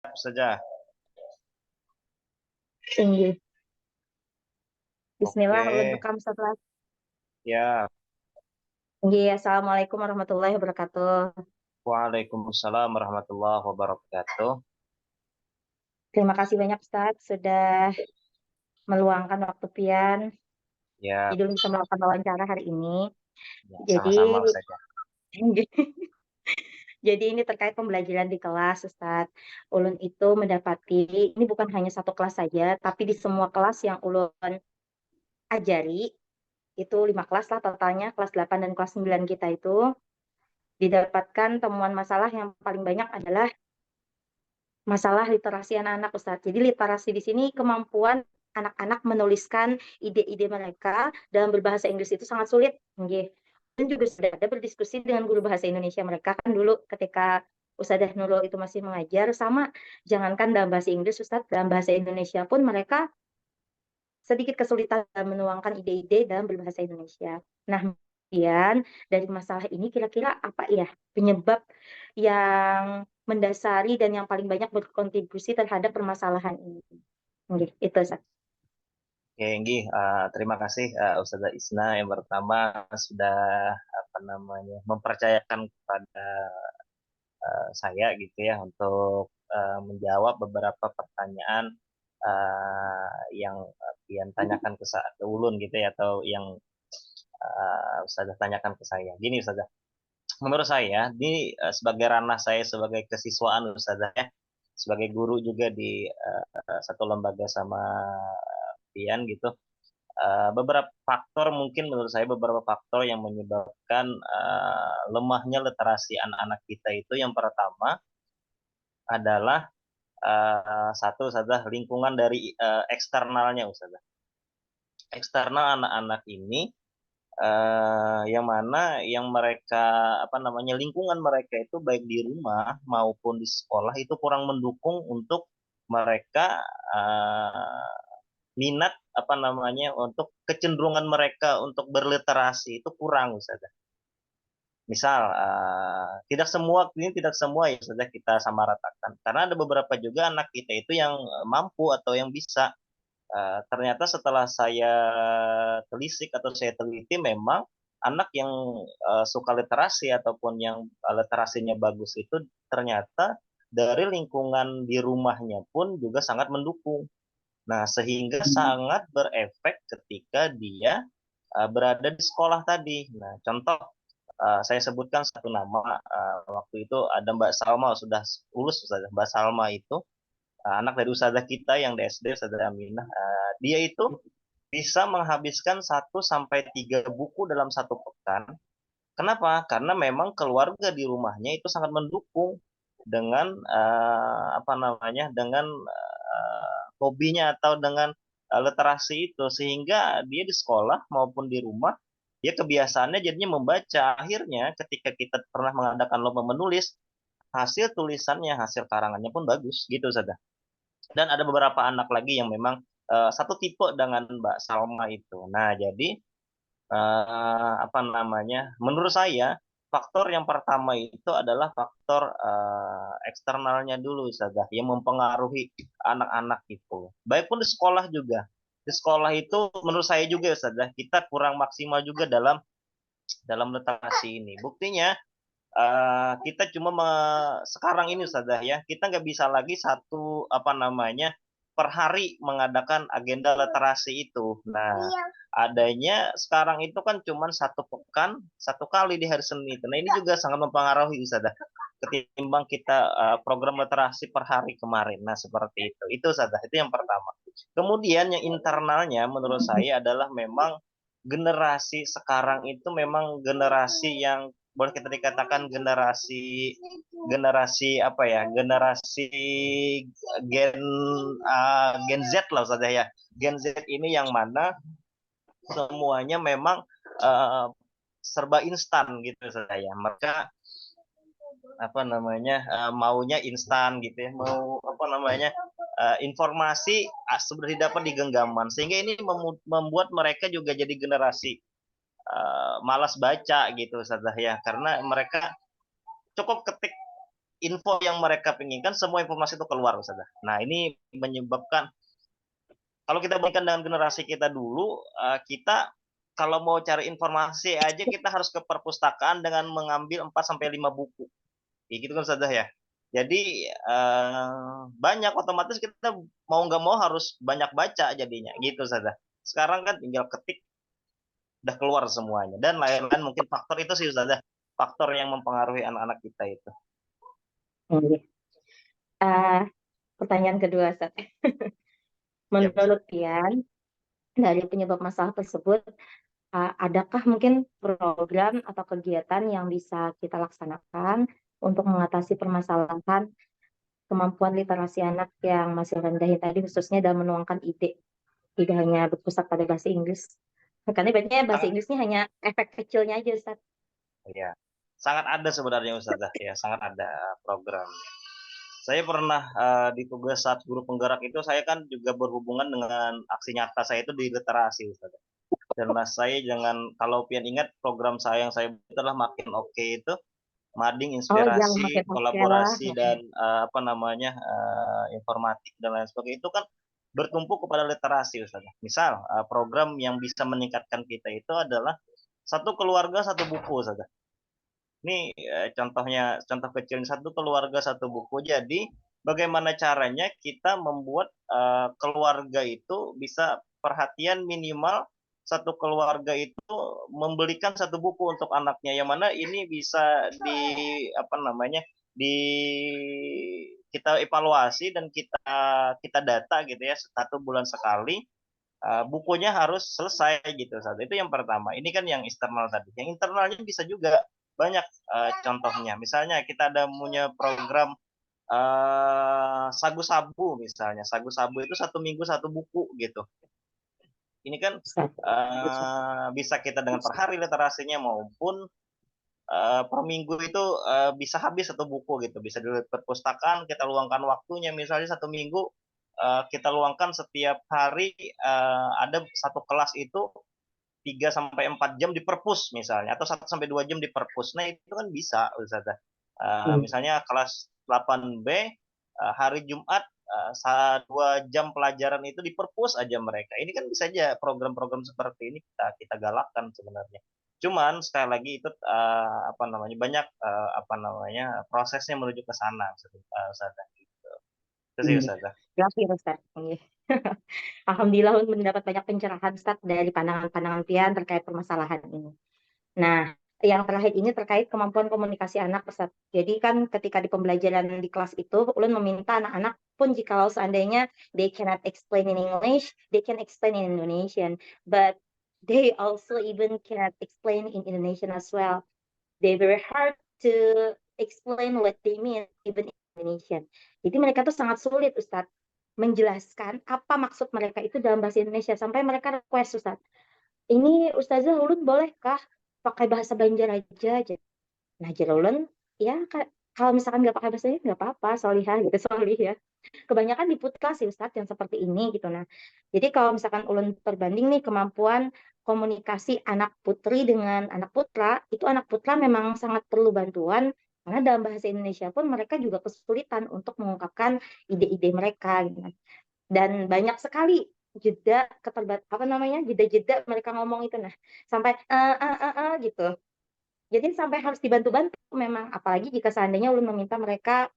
saja. Tinggi. Oke, Bismillah, ulun rekam setelah. ya. Tinggi. Assalamualaikum warahmatullahi wabarakatuh. Waalaikumsalam warahmatullahi wabarakatuh. Terima kasih banyak Ustaz sudah meluangkan waktu pian. Ya, Jadi ulun bisa melakukan wawancara hari ini. ya, Jadi, sama-sama saja. jadi ini terkait pembelajaran di kelas Ustaz. Ulun itu mendapati ini bukan hanya satu kelas saja, tapi di semua kelas yang ulun ajari itu 5 kelas lah totalnya, kelas 8 dan kelas 9 kita itu didapatkan temuan masalah yang paling banyak adalah masalah literasi anak-anak, Ustadz. Jadi literasi di sini kemampuan anak-anak menuliskan ide-ide mereka dalam berbahasa Inggris itu sangat sulit. Nggih. Dan juga sudah ada berdiskusi dengan guru bahasa Indonesia mereka kan dulu ketika Ustadzah Nurul itu masih mengajar sama jangankan dalam bahasa Inggris Ustadz, dalam bahasa Indonesia pun mereka sedikit kesulitan dalam menuangkan ide-ide dalam berbahasa Indonesia. Nah, kemudian dari masalah ini kira-kira apa ya penyebab yang mendasari dan yang paling banyak berkontribusi terhadap permasalahan ini? Oke, itu Ustaz. Oke, Enggi, terima kasih Ustazah Isna yang pertama sudah apa namanya mempercayakan kepada saya gitu ya untuk menjawab beberapa pertanyaan yang Pian tanyakan ke Ulun gitu ya atau yang Ustazah tanyakan ke saya. Gini Ustazah, menurut saya ini sebagai ranah saya sebagai kesiswaan Ustazah ya, sebagai guru juga di satu lembaga sama Pian gitu. Beberapa faktor mungkin menurut saya beberapa faktor yang menyebabkan lemahnya literasi anak-anak kita itu yang pertama adalah satu saja lingkungan dari eksternalnya Ustazah. Eksternal anak-anak ini yang mana yang mereka apa namanya lingkungan mereka itu baik di rumah maupun di sekolah itu kurang mendukung untuk mereka uh, minat apa namanya untuk kecenderungan mereka untuk berliterasi itu kurang Ustaz. Misal tidak semua ya saja kita samaratakan karena ada beberapa juga anak kita itu yang mampu atau yang bisa. Ternyata setelah saya telisik atau saya teliti memang anak yang suka literasi ataupun yang literasinya bagus itu ternyata dari lingkungan di rumahnya pun juga sangat mendukung. Nah, sehingga sangat berefek ketika dia berada di sekolah tadi. Nah, contoh saya sebutkan satu nama. Waktu itu ada Mbak Salma sudah lulus, Mbak Salma itu anak dari ustazah kita yang di SD, Ustazah Aminah. Dia itu bisa menghabiskan 1 sampai 3 buku dalam 1 pekan. Kenapa? Karena memang keluarga di rumahnya itu sangat mendukung dengan apa namanya, dengan hobinya atau dengan literasi itu, sehingga dia di sekolah maupun di rumah dia kebiasaannya jadinya membaca. Akhirnya ketika kita pernah mengadakan lomba menulis, hasil tulisannya, hasil karangannya pun bagus gitu saja. Dan ada beberapa anak lagi yang memang satu tipe dengan Mbak Salma itu. Nah, jadi apa namanya? Menurut saya faktor yang pertama itu adalah faktor eksternalnya dulu, Ustazah, yang mempengaruhi anak-anak itu. Baik pun di sekolah juga. Di sekolah itu menurut saya juga, Ustazah, kita kurang maksimal juga dalam dalam literasi ini. Buktinya kita cuma sekarang ini Ustazah ya, kita nggak bisa lagi satu apa namanya per hari mengadakan agenda literasi itu. Nah, adanya sekarang itu kan cuma 1 pekan, 1 kali di hari Senin. Nah, ini juga sangat mempengaruhi Ustazah. Ketimbang kita program literasi per hari kemarin. Nah, seperti itu. Itu Ustazah, itu yang pertama. Kemudian yang internalnya menurut saya adalah memang generasi sekarang itu memang generasi yang boleh kita dikatakan generasi generasi apa ya generasi Gen Z lah saja ya. Gen Z ini yang mana semuanya memang uh, serba instan gitu saya. Mereka apa namanya maunya instan gitu ya, mau apa namanya informasi sudah didapat di genggaman, sehingga ini membuat mereka juga jadi generasi malas baca gitu Ustazah ya, karena mereka cukup ketik info yang mereka inginkan, semua informasi itu keluar Ustazah. Nah, ini menyebabkan kalau kita bandingkan dengan generasi kita dulu, kita kalau mau cari informasi aja kita harus ke perpustakaan dengan mengambil 4 sampai 5 buku. Kayak gitu kan Ustazah ya. Jadi banyak otomatis kita mau nggak mau harus banyak baca jadinya gitu Ustazah. Sekarang kan tinggal ketik udah keluar semuanya dan lain-lain mungkin faktor itu sih Ustazah. Faktor yang mempengaruhi anak-anak kita itu. Iya. Eh, Pertanyaan kedua, Ustaz. Ya, Menurut Pian, dari penyebab masalah tersebut, adakah mungkin program atau kegiatan yang bisa kita laksanakan untuk mengatasi permasalahan kemampuan literasi anak yang masih rendah ini tadi, khususnya dalam menuangkan ide, tidak hanya berpusat pada bahasa Inggris. Karena ibaratnya bahasa sangat Inggrisnya hanya efek kecilnya aja, Ustaz. ya. Sangat ada sebenarnya Ustazah ya, sangat ada program. Saya pernah di tugas saat guru penggerak itu saya kan juga berhubungan dengan aksi nyata saya itu di literasi Ustazah. Dan saya jangan kalau pian ingat program saya yang saya buat adalah makin oke itu mading Oh, yang makin inspirasi, oke lah. kolaborasi dan apa namanya informatik dan lain sebagainya itu kan bertumpu kepada literasi Ustazah. Misal program yang bisa meningkatkan kita itu adalah satu keluarga satu buku Ustazah. Ini contohnya contoh kecil satu keluarga satu buku. Jadi bagaimana caranya kita membuat keluarga itu bisa perhatian minimal satu keluarga itu membelikan satu buku untuk anaknya yang mana ini bisa di apa namanya di kita evaluasi dan kita data gitu ya 1 bulan sekali bukunya harus selesai gitu saat itu yang pertama ini kan yang eksternal tadi yang internalnya bisa juga banyak contohnya misalnya kita ada punya program sagu sabu misalnya sagu sabu itu 1 minggu 1 buku gitu ini kan Ustaz. bisa kita dengan per hari literasinya maupun per minggu itu bisa habis 1 buku gitu bisa di perpustakaan kita luangkan waktunya misalnya 1 minggu kita luangkan setiap hari ada satu kelas itu 3 sampai 4 jam di perpus misalnya atau 1 sampai 2 jam di perpus. Nah itu kan bisa Ustazah. Hmm. Misalnya kelas 8B hari Jumat 2 jam pelajaran itu di perpus aja mereka. Ini kan bisa aja program-program seperti ini kita galakkan sebenarnya. Cuman sekali lagi itu apa namanya banyak apa namanya prosesnya menuju ke sana Ustazah gitu. Itu sih Hmm. Ustazah. Gracias, Ustaz. Iya. Alhamdulillah mendapat banyak pencerahan, Ustaz, dari pandangan-pandangan Pian terkait permasalahan ini. Nah, yang terakhir ini terkait kemampuan komunikasi anak, Ustaz. Jadi kan ketika di pembelajaran di kelas itu, ulun meminta anak-anak pun jikalau seandainya they cannot explain in English, they can explain in Indonesian. But they also even cannot explain in Indonesian as well. They very hard to explain what they mean even in Indonesian. Jadi mereka tuh sangat sulit, Ustaz, menjelaskan apa maksud mereka itu dalam bahasa Indonesia. Sampai mereka request, Ustaz, ini Ustazah ulun bolehkah pakai bahasa Banjar aja? Nah, jadi ulun, ya kalau misalkan nggak pakai bahasa Inggris nggak apa-apa, solihah gitu, solih ya. Kebanyakan di putkes sih Ustadz yang seperti ini gitu. Nah, jadi kalau misalkan ulun perbanding nih kemampuan komunikasi anak putri dengan anak putra, itu anak putra memang sangat perlu bantuan karena dalam bahasa Indonesia pun mereka juga kesulitan untuk mengungkapkan ide-ide mereka gitu. Dan banyak sekali jeda keterbat apa namanya jeda-jeda mereka ngomong itu nah sampai gitu. Jadi sampai harus dibantu-bantu memang apalagi jika seandainya ulun meminta mereka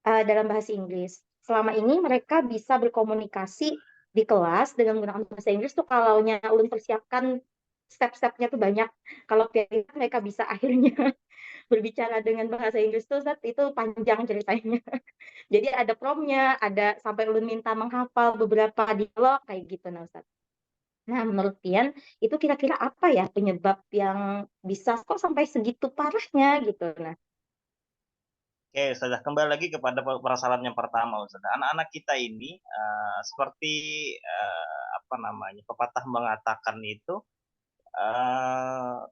dalam bahasa Inggris. Selama ini mereka bisa berkomunikasi di kelas dengan menggunakan bahasa Inggris tuh kalau ulun persiapkan step-stepnya tuh banyak. Kalau mereka bisa akhirnya berbicara dengan bahasa Inggris tuh Zat, itu panjang ceritanya. Jadi ada promnya, ada sampai ulun minta menghafal beberapa dialog kayak gitu nah Ustaz. Nah, menurut Pian, itu kira-kira apa ya penyebab yang bisa kok sampai segitu parahnya gitu? Nah, Oke, Ustazah, kembali lagi kepada permasalahan yang pertama, Ustazah. Anak-anak kita ini seperti apa namanya pepatah mengatakan itu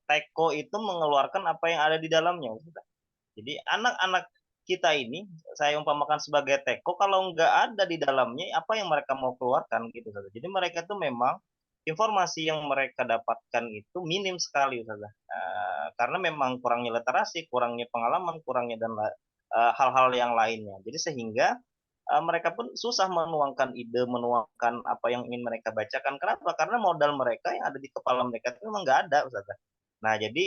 teko itu mengeluarkan apa yang ada di dalamnya, Ustazah. Jadi anak-anak kita ini saya umpamakan sebagai teko kalau nggak ada di dalamnya apa yang mereka mau keluarkan gitu Ustazah. Jadi mereka tuh memang informasi yang mereka dapatkan itu minim sekali Ustazah. Karena memang kurangnya literasi, kurangnya pengalaman, kurangnya dan hal-hal yang lainnya. Jadi sehingga mereka pun susah menuangkan ide, menuangkan apa yang ingin mereka bacakan. Kenapa? Karena modal mereka yang ada di kepala mereka itu memang nggak ada, Ustazah. Nah, jadi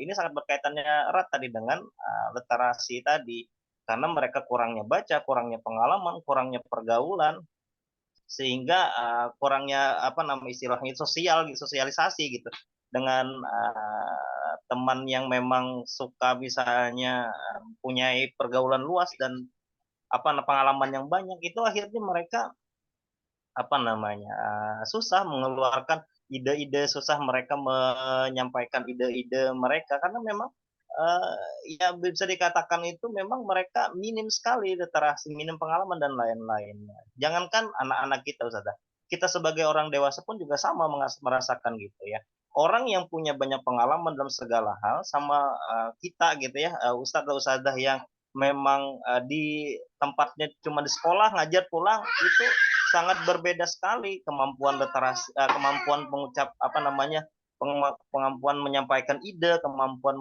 ini sangat berkaitannya erat tadi dengan literasi tadi. Karena mereka kurangnya baca, kurangnya pengalaman, kurangnya pergaulan, sehingga kurangnya apa nama istilahnya sosialisasi gitu dengan teman yang memang suka misalnya punya pergaulan luas dan apa pengalaman yang banyak itu akhirnya mereka apa namanya susah mengeluarkan ide-ide, susah mereka menyampaikan ide-ide mereka karena memang ya bisa dikatakan itu memang mereka minim sekali literasi, minim pengalaman dan lain-lainnya. Jangankan anak-anak kita, Ustazah, kita sebagai orang dewasa pun juga sama merasakan gitu ya. Orang yang punya banyak pengalaman dalam segala hal sama kita gitu ya, ustadzah-ustadzah yang memang di tempatnya cuma di sekolah ngajar pulang itu sangat berbeda sekali kemampuan literasi, kemampuan mengucap apa namanya kemampuan menyampaikan ide, kemampuan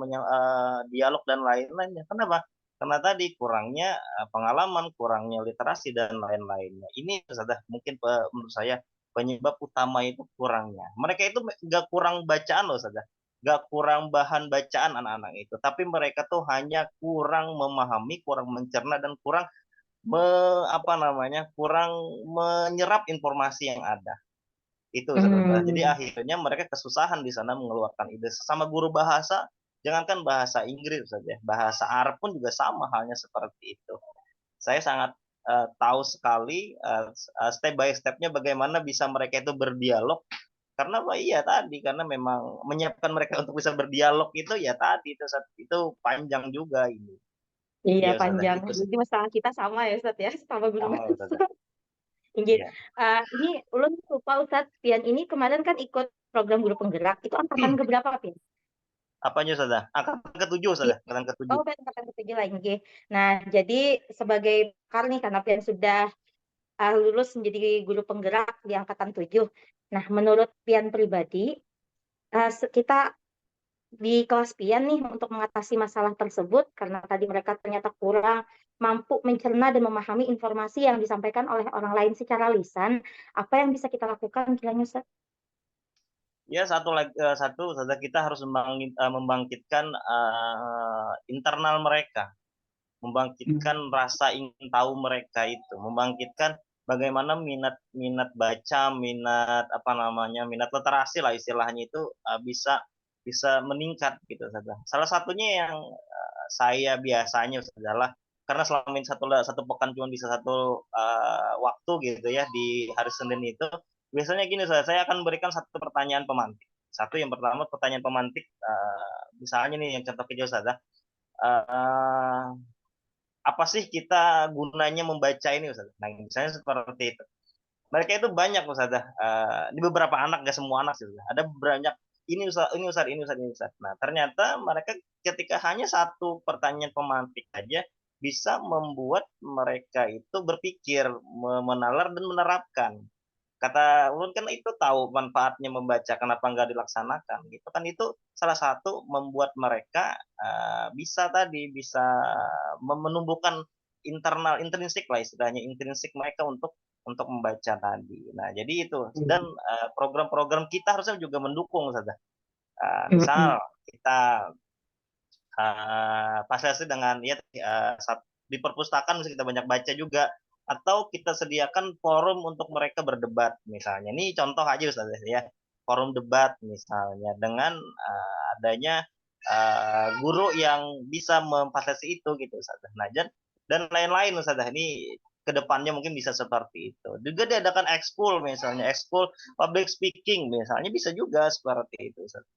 dialog dan lain-lainnya. Kenapa? Karena tadi kurangnya pengalaman, kurangnya literasi dan lain-lainnya. Ini sudah mungkin menurut saya penyebab utama itu kurangnya. Mereka itu nggak kurang bacaan loh, saja. Nggak kurang bahan bacaan anak-anak itu, tapi mereka tuh hanya kurang memahami, kurang mencerna dan kurang apa namanya, kurang menyerap informasi yang ada. Itu Ustazah. Jadi Hmm. akhirnya mereka kesusahan di sana mengeluarkan ide. Sama guru bahasa, jangankan bahasa Inggris saja, bahasa Arab pun juga sama halnya seperti itu. Saya sangat tahu sekali step by stepnya bagaimana bisa mereka itu berdialog. Karena apa? Iya tadi, karena memang menyiapkan mereka untuk bisa berdialog itu ya tadi itu panjang juga ini. Iya, Iya Ustazah, panjang. itu sih. Jadi masalah kita sama ya, Ustaz ya, sama guru Sama bahasa. Ustazah. Inggih. Iya. Ini ulun lupa Ustaz, Pian ini kemarin kan ikut program guru penggerak, itu angkatan keberapa, Pian? Apanya Ustazah? Angkatan ke-7 Iya. Ustazah, angkatan ke-7. Oh, berarti angkatan ketujuh lagi. Nggih. Nah, jadi sebagai pakar nih, karena Pian sudah lulus menjadi guru penggerak di angkatan 7. Nah, menurut Pian pribadi, kita di kelas Pian nih untuk mengatasi masalah tersebut, karena tadi mereka ternyata kurang mampu mencerna dan memahami informasi yang disampaikan oleh orang lain secara lisan, apa yang bisa kita lakukan kiranya, Ustaz? Ya satu lagi satu saja kita harus membangkitkan internal mereka, membangkitkan rasa ingin tahu mereka itu, membangkitkan bagaimana minat minat baca, minat apa namanya, minat literasi lah istilahnya itu bisa bisa meningkat gitu saja. Salah satunya yang saya biasanya adalah karena selama ini satu pekan cuma bisa satu waktu gitu ya di hari Senin itu biasanya gini saya akan berikan satu pertanyaan pemantik. Satu yang pertama pertanyaan pemantik misalnya nih yang contoh kecil saja apa sih kita gunanya membaca ini Ustaz? Nah, misalnya seperti itu. Mereka itu banyak Ustaz. Di beberapa anak, gak semua anak sih. Ustaz. Ada banyak ini Ustaz, ini Ustaz, ini Ustaz, ini Ustaz. Nah, ternyata mereka ketika hanya satu pertanyaan pemantik aja bisa membuat mereka itu berpikir, menalar dan menerapkan. Kata ulun kan itu tahu manfaatnya membaca, kenapa nggak dilaksanakan gitu kan itu salah satu membuat mereka bisa tadi bisa menumbuhkan internal intrinsik lah istilahnya intrinsik mereka untuk membaca tadi. Nah jadi itu dan program-program kita harusnya juga mendukung saja. Mm-mm. Misal kita fasilitasi dengan ya di perpustakaan bisa kita banyak baca juga atau kita sediakan forum untuk mereka berdebat misalnya. Ini contoh aja Ustaz ya. Forum debat misalnya dengan adanya guru yang bisa memfasilitasi itu gitu Ustaz. Nah, dan lain-lain Ustaz. Ini kedepannya mungkin bisa seperti itu. Juga diadakan ekskul misalnya, ekskul public speaking misalnya bisa juga seperti itu Ustaz.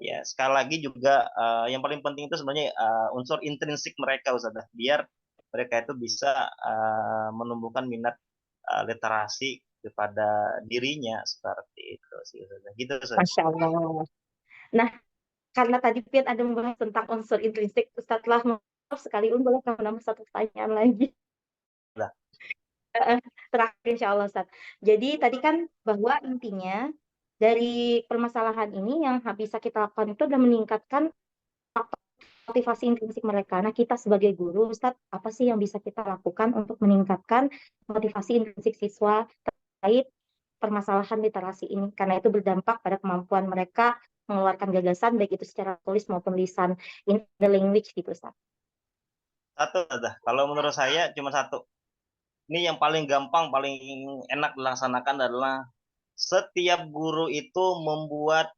Ya, sekali lagi juga yang paling penting itu sebenarnya unsur intrinsik mereka Ustaz, biar mereka itu bisa menumbuhkan minat literasi kepada dirinya seperti itu sih Ustaz. Gitu Ustaz. Masya Allah. Nah, karena tadi Pian ada membahas tentang unsur intrinsik, Ustaz lah maaf sekali, boleh menambah satu pertanyaan lagi. Nah, Terakhir insya Allah, Ustaz. Jadi tadi kan bahwa intinya dari permasalahan ini yang bisa kita lakukan itu adalah meningkatkan motivasi intrinsik mereka. Nah, kita sebagai guru, Ustadz, apa sih yang bisa kita lakukan untuk meningkatkan motivasi intrinsik siswa terkait permasalahan literasi ini? Karena itu berdampak pada kemampuan mereka mengeluarkan gagasan, baik itu secara tulis maupun lisan, in the language gitu, Ustadz. Satu saja. Kalau menurut saya cuma satu. Ini yang paling gampang, paling enak dilaksanakan adalah setiap guru itu membuat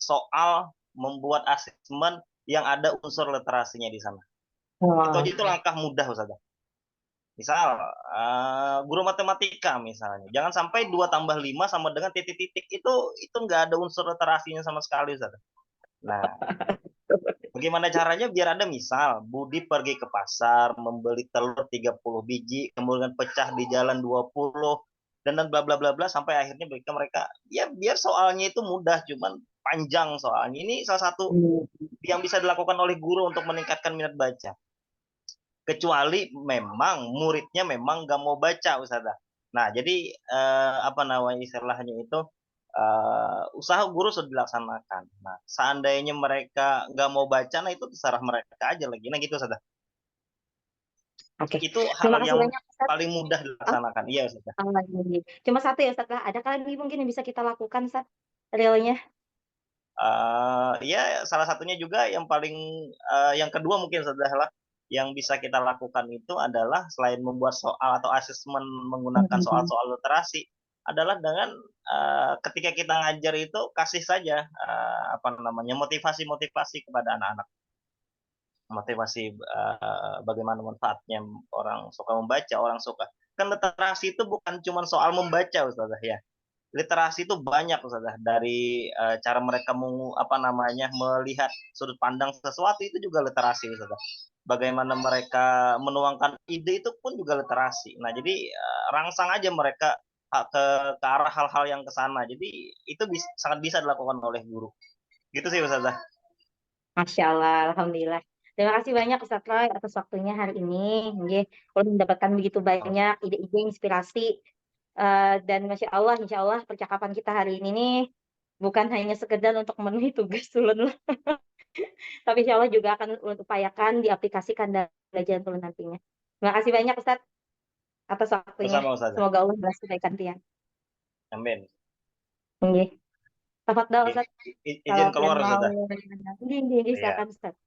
soal, membuat asesmen yang ada unsur literasinya di sana. Itu Wah, aja itu langkah mudah, Ustaz. Misal, guru matematika misalnya. Jangan sampai 2 tambah 5 sama dengan titik-titik. Itu nggak ada unsur literasinya sama sekali, Ustaz. Nah, bagaimana caranya biar ada misal, Budi pergi ke pasar, membeli telur 30 biji, kemudian pecah di jalan 20, dan bla bla bla bla sampai akhirnya mereka ya biar soalnya itu mudah, cuman panjang soalnya. Ini salah satu yang bisa dilakukan oleh guru untuk meningkatkan minat baca. Kecuali memang muridnya memang nggak mau baca, Ustazah. Nah, jadi apa namanya istilahnya itu usaha guru sudah dilaksanakan. Nah, seandainya mereka nggak mau baca, nah itu terserah mereka aja lagi. Nah, gitu, Ustazah. oke. Itu hal Terima kasih yang banyak, Ustadz. paling mudah Oh, dilaksanakan. Iya, Ustazah. iya. Cuma satu ya, Ustadz, lah. Adakah lagi mungkin yang bisa kita lakukan, Ustadz, realnya? Ya salah satunya juga yang paling yang kedua mungkin adalah yang bisa kita lakukan itu adalah selain membuat soal atau asesmen menggunakan Mhm. soal-soal literasi adalah dengan ketika kita ngajar itu kasih saja apa namanya motivasi-motivasi kepada anak-anak, motivasi bagaimana manfaatnya orang suka membaca, orang suka kan literasi itu bukan cuma soal membaca, Ustazah, ya. Literasi itu banyak, Ustazah, dari cara mereka apa namanya melihat sudut pandang sesuatu itu juga literasi, Ustazah. Bagaimana mereka menuangkan ide itu pun juga literasi. Nah, jadi rangsang aja mereka ke arah hal-hal yang ke sana. Jadi itu sangat bisa dilakukan oleh guru. Gitu sih, Ustazah. Masya Allah, Alhamdulillah. Terima kasih banyak Ustadz Roy atas waktunya hari ini. Nggih, kalau mendapatkan begitu banyak ide-ide inspirasi dan Insya Allah percakapan kita hari ini nih bukan hanya sekedar untuk memenuhi tugas ulun lah, tapi Insya Allah juga akan ulun upayakan diaplikasikan dalam pelajaran ulun nantinya. Terima kasih banyak Ustadz atas waktunya. Bersama, Ustazah. Semoga Allah balas kebaikan tiang. Amin. Nggih. Tafadhol Ustadz. Kalau Izin pian keluar, mau Ustazah. nggih, nggih, Iya. silakan Ustadz.